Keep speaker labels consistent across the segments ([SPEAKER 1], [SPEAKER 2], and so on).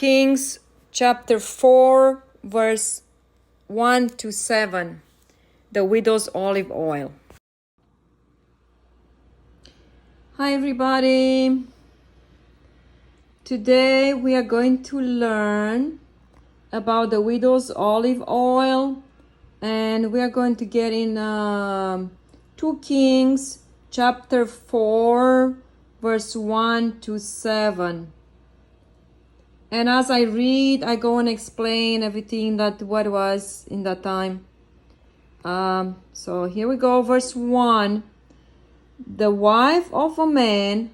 [SPEAKER 1] Kings chapter 4, verse 1 to 7, the widow's olive oil. Hi everybody. Today we are going to learn about the widow's olive oil, and we are going to get in 2 Kings chapter 4, verse 1 to 7. And as I read, I go and explain everything that what was in that time. So here we go, verse 1. The wife of a man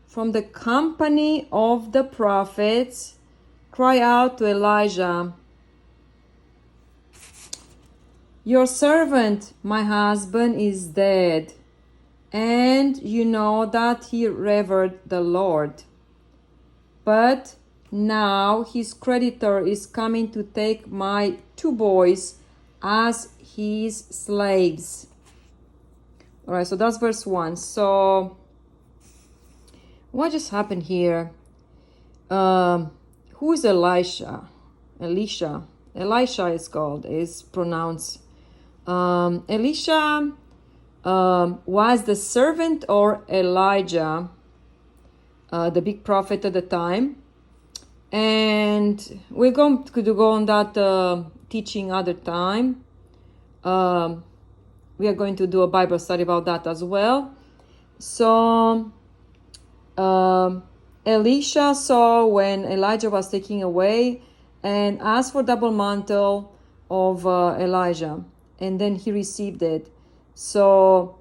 [SPEAKER 1] from the company of the prophets cried out to Elijah, "Your servant, my husband, is dead, and you know that he revered the Lord. But now his creditor is coming to take my 2 boys as his slaves." All right, so that's verse 1. So what just happened here? Who is Elisha? Elisha is pronounced. Elisha was the servant or Elijah, the big prophet at the time. And we're going to go on that teaching other time. We are going to do a Bible study about that as well. So Elisha saw when Elijah was taken away and asked for double mantle of Elijah, and then he received it. So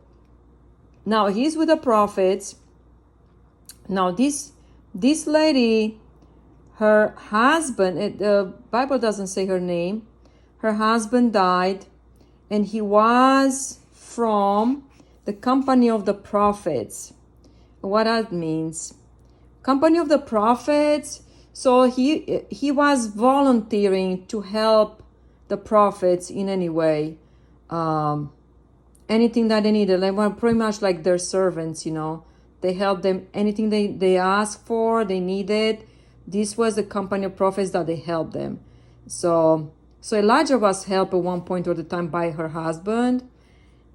[SPEAKER 1] now he's with the prophets. Now this lady, her husband, the Bible doesn't say her name. Her husband died, and he was from the company of the prophets. What that means? Company of the prophets. So he was volunteering to help the prophets in any way. Anything that they needed. They were pretty much like their servants, you know. They helped them. Anything they asked for, they needed. This was the company of prophets that they helped them. So Elijah was helped at one point or the time by her husband.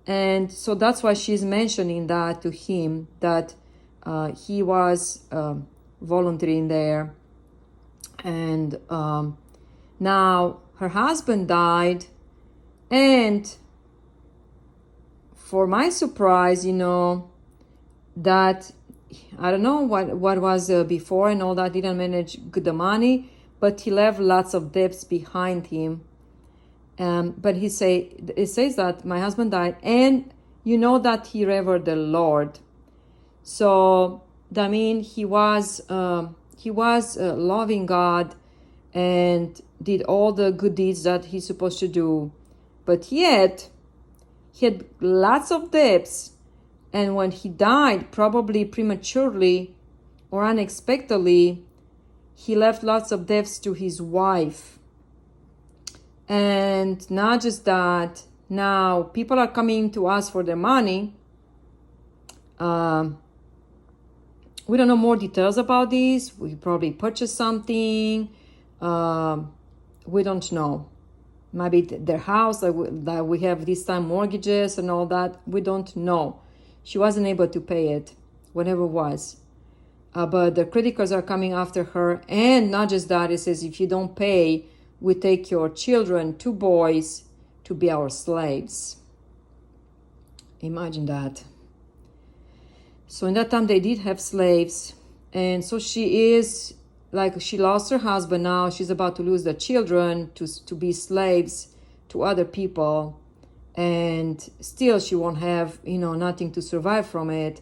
[SPEAKER 1] And so that's why she's mentioning that to him, that he was volunteering there. And now her husband died. And for my surprise, you know, that I don't know what was before and all that, didn't manage good the money, but he left lots of debts behind him. But it says that my husband died, and you know that he revered the Lord. So that means he was loving God and did all the good deeds that he's supposed to do, but yet he had lots of debts. And when he died, probably prematurely or unexpectedly, he left lots of debts to his wife. And not just that, now people are coming to us for their money. We don't know more details about this. We probably purchased something. We don't know. Maybe their house that we have this time mortgages and all that. We don't know. She wasn't able to pay it, whatever it was. But the creditors are coming after her. And not just that, it says, if you don't pay, we take your children, 2 boys, to be our slaves. Imagine that. So in that time, they did have slaves. And so she lost her husband now. She's about to lose the children to be slaves to other people. And still she won't have, you know, nothing to survive from it.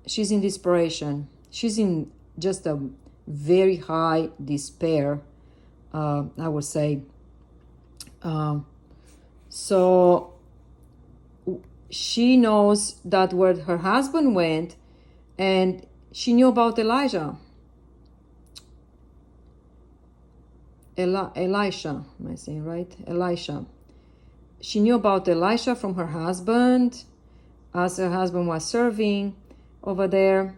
[SPEAKER 1] She's in desperation. She's in just a very high despair, I would say. So she knows that where her husband went, and she knew about Elijah. Elisha, am I saying right? Elisha. She knew about Elisha from her husband, as her husband was serving over there.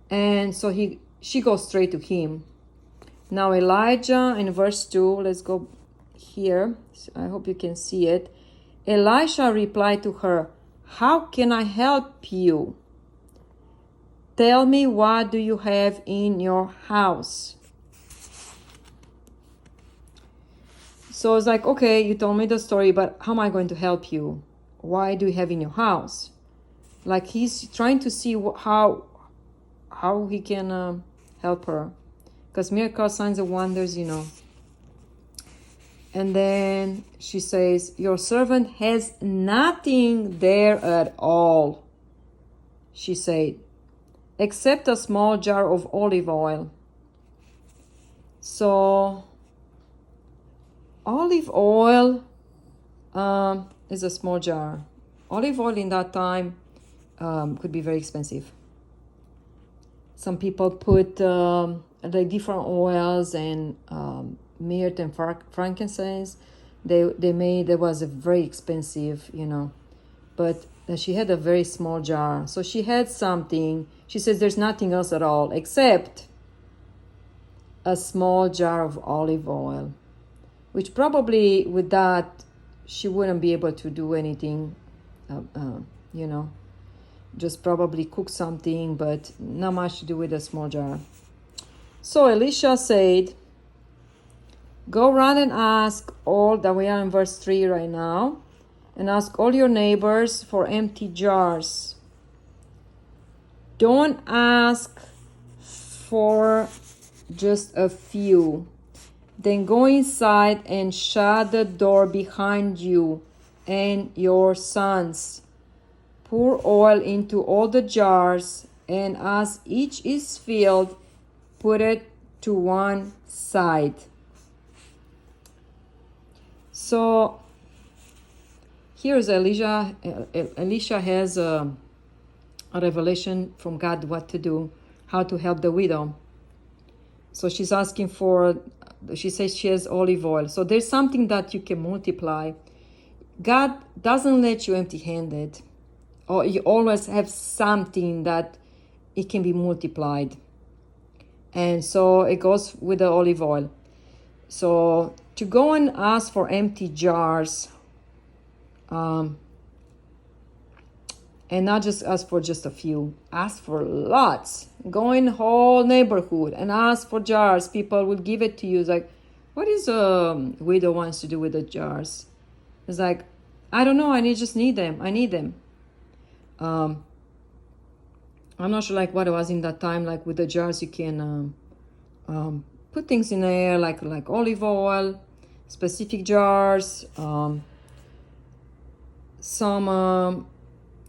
[SPEAKER 1] And so she goes straight to him. Now Elijah in verse 2, let's go here. I hope you can see it. Elisha replied to her, "How can I help you? Tell me, what do you have in your house?" So it's like, okay, you told me the story, but how am I going to help you? Why do you have in your house? Like he's trying to see how he can help her. Because miracles, signs, and wonders, And then she says, "Your servant has nothing there at all," she said, "except a small jar of olive oil." So olive oil is a small jar. Olive oil in that time could be very expensive. Some people put like different oils and myrrh and frankincense. It was a very expensive, but she had a very small jar. So she had something. She says there's nothing else at all except a small jar of olive oil, which probably with that she wouldn't be able to do anything, just probably cook something, but not much to do with a small jar. So Elisha said, "Go run and ask all," that we are in verse 3 right now, "and ask all your neighbors for empty jars. Don't ask for just a few. Then go inside and shut the door behind you and your sons. Pour oil into all the jars, and as each is filled, put it to one side." So here's Elijah. Elisha has a revelation from God what to do, how to help the widow. So she's asking she says she has olive oil. So there's something that you can multiply. God doesn't let you empty-handed. Or you always have something that it can be multiplied. And so it goes with the olive oil. So to go and ask for empty jars, and not just ask for just a few, ask for lots. Go in whole neighborhood and ask for jars. People will give it to you. It's like, what is a widow wants to do with the jars? It's like, I don't know. I just need them. I need them. I'm not sure like what it was in that time. Like with the jars, you can put things in there like olive oil, specific jars, some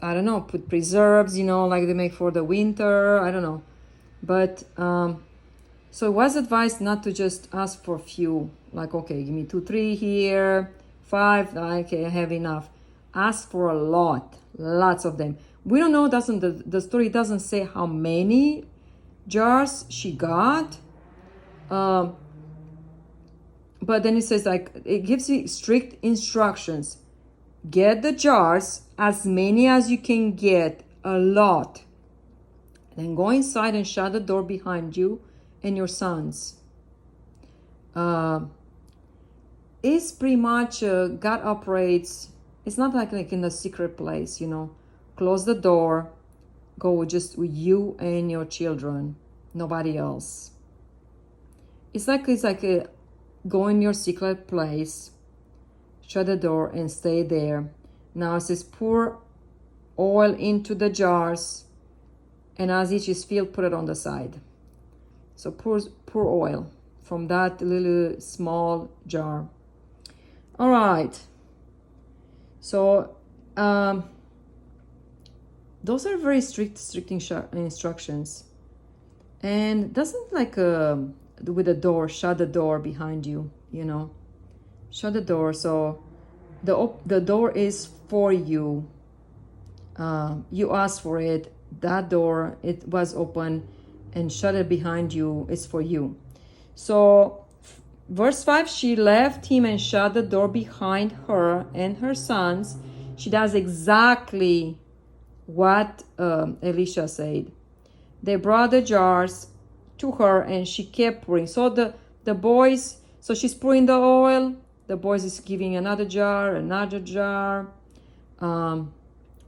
[SPEAKER 1] I don't know, put preserves, like they make for the winter. I don't know, but so it was advised not to just ask for few, like, okay, give me 2, 3 here, 5, okay, I have enough. Ask for a lot, lots of them. We don't know, the story doesn't say how many jars she got, but then it says, like, it gives you strict instructions. Get the jars, as many as you can get, a lot. Then go inside and shut the door behind you and your sons. It's pretty much God operates. It's not like in a secret place, Close the door. Go just with you and your children, nobody else. It's like go in your secret place, shut the door, and stay there. Now it says pour oil into the jars, and as each is filled, put it on the side. So pour oil from that little small jar. All right. So those are very strict instructions, and doesn't like with the door, shut the door behind you. Shut the door. So the door is for you. You asked for it. That door, it was open, and shut it behind you is for you. So verse 5, she left him and shut the door behind her and her sons. She does exactly what Elisha said. They brought the jars to her, and she kept pouring. So the boys, so she's pouring the oil. The boys is giving another jar.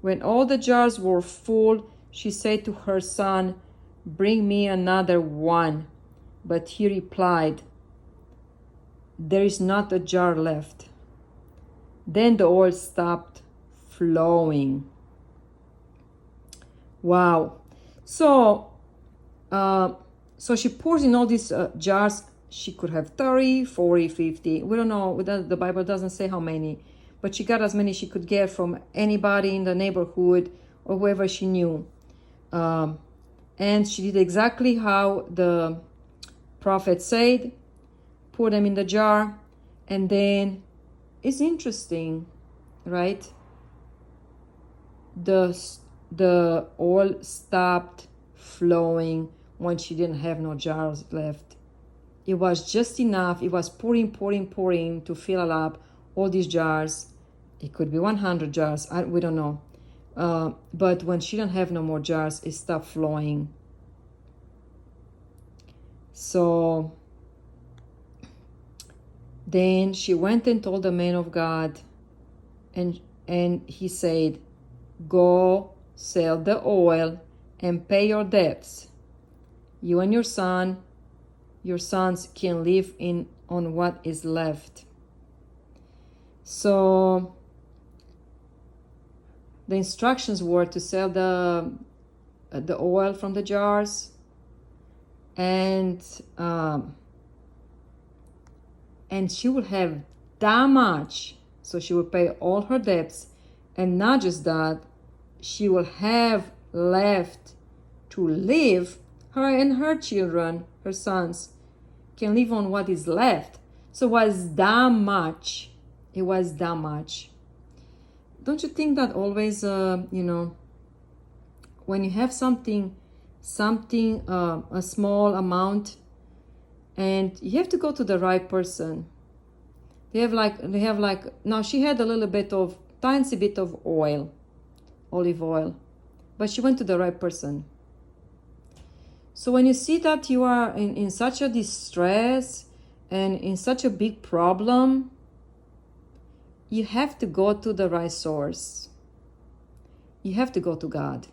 [SPEAKER 1] When all the jars were full, she said to her son, "Bring me another one." But he replied, "There is not a jar left." Then the oil stopped flowing. Wow. So she pours in all these jars. She could have 30, 40, 50. We don't know. The Bible doesn't say how many. But she got as many she could get from anybody in the neighborhood or whoever she knew. And she did exactly how the prophet said. Pour them in the jar. And then it's interesting, right? The oil stopped flowing when she didn't have no jars left. It was just enough. It was pouring to fill up all these jars. It could be 100 jars. We don't know. But when she didn't have no more jars, it stopped flowing. So then she went and told the man of God, and he said, "Go sell the oil and pay your debts. You and your sons can live on what is left." So the instructions were to sell the oil from the jars, and she will have that much, so she will pay all her debts, and not just that, she will have left to live. Her and her children, her sons, can live on what is left. So it was that much. It was that much. Don't you think that always, when you have something, a small amount, and you have to go to the right person. They have like now she had a little bit of tiny bit of oil, olive oil, but she went to the right person. So when you see that you are in such a distress and in such a big problem, you have to go to the right source. You have to go to God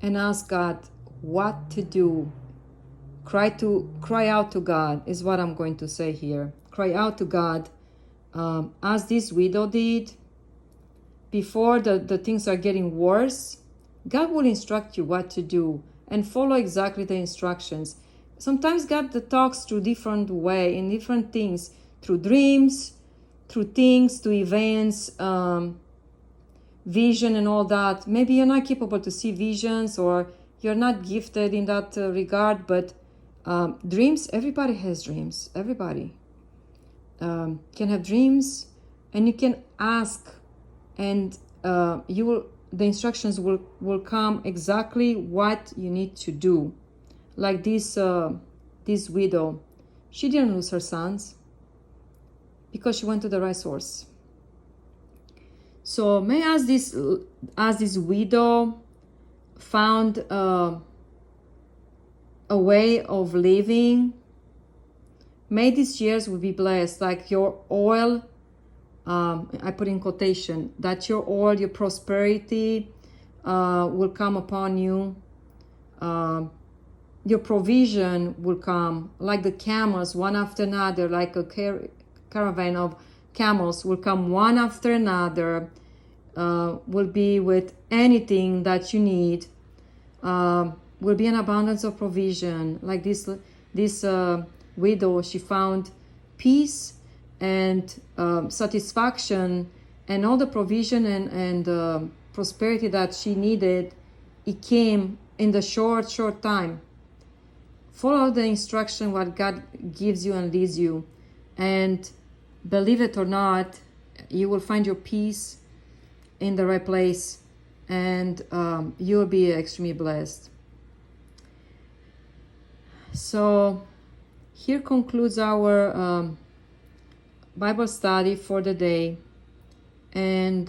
[SPEAKER 1] and ask God what to do. Cry out to God is what I'm going to say here. Cry out to God, as this widow did. Before the things are getting worse, God will instruct you what to do and follow exactly the instructions. Sometimes God talks through different way, in different things, through dreams, through things, to events, vision and all that. Maybe you're not capable to see visions, or you're not gifted in that regard, but dreams, everybody has dreams. Everybody can have dreams, and you can ask, and the instructions will come exactly what you need to do. Like this widow, she didn't lose her sons because she went to the right source. So may as this widow found a way of living, may these years will be blessed, like your oil. I put in quotation that your oil, your prosperity will come upon you. Your provision will come like the camels, one after another, like a caravan of camels will come one after another, will be with anything that you need, will be an abundance of provision. Like this widow, she found peace and satisfaction, and all the provision and prosperity that she needed, it came in the short time. Follow the instruction what God gives you and leads you, and believe it or not, you will find your peace in the right place, and you will be extremely blessed. So here concludes our Bible study for the day, and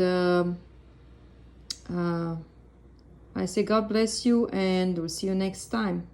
[SPEAKER 1] I say God bless you, and we'll see you next time.